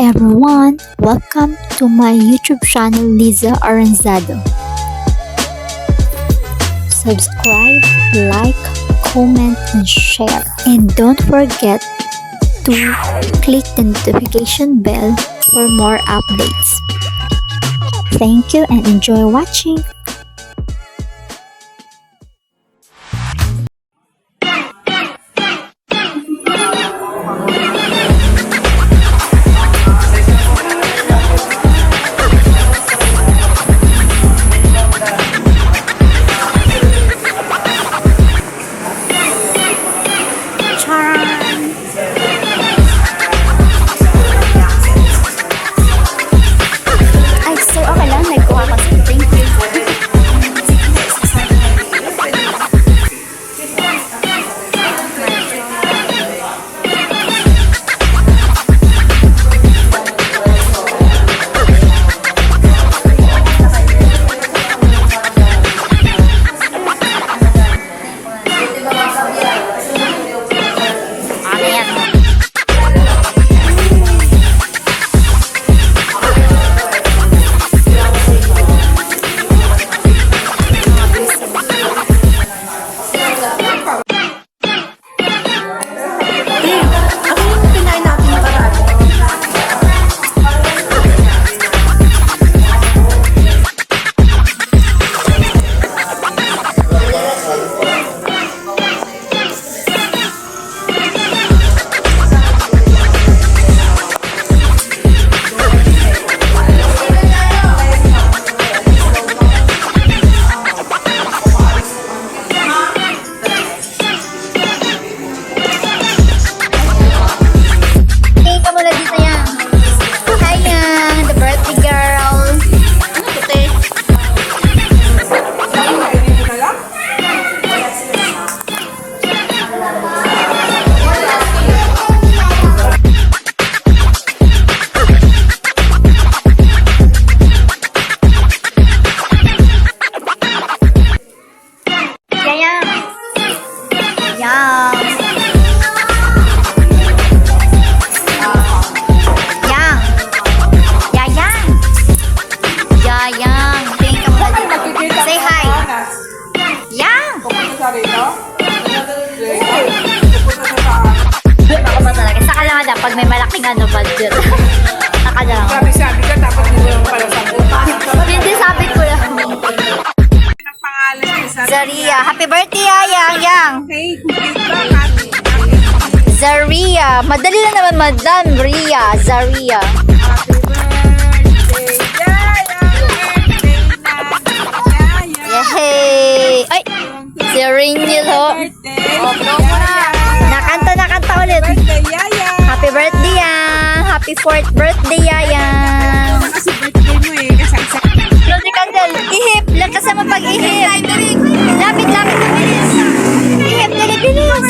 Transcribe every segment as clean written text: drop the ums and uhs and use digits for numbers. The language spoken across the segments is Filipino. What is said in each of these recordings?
everyone! Welcome to my YouTube channel, Liza Aranzado. Subscribe, like, comment, and share. And don't forget to click the notification bell for more updates. Thank you and enjoy watching! Ay, so okay lang. Nagkuha kasi. Thank you. Ano yan? Tingin ka muna dito yan. Hi yan, the birthday girl. Ano to, te? Yan. Yan. Yang. Yayang. Yayang. Tingin ka muna dito. Say hi. Yang. Ako ba talaga? Saka lang na pag may malaking budget. Saka lang. Sabi ka, dapat hindi mo lang pala sabi. Hindi sabi ko lang. Ang pangalan niya, sabi Zaria. Happy birthday, Yang. Yang. hey, bakit? Zaria. Madali lang naman, Madam Ria. Zaria. Happy birthday, Yaya! Birthday na, Yaya! Yay! Ay! Si Ringil, ho. Birthday, Nakanta ulit. birthday, Yaya! Happy birthday, Yang. Happy 4th birthday, Yang. Kasi birthday mo eh, kasagsa. Lodi Candel, ihip. Lakasan mo pag-ihip. Lapit, bilis. Ihip, bilis.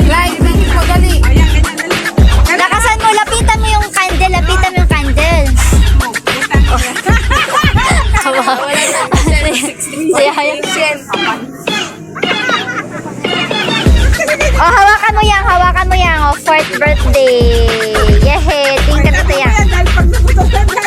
Like, thank you po, dali. Ayan, ganyan, dali. Lakasan mo, lapitan mo yung candle. Oh, hawakan mo yang. Oh, 4th birthday. Yehey, tingin ka dito yan. Dahil pag naputosan ka,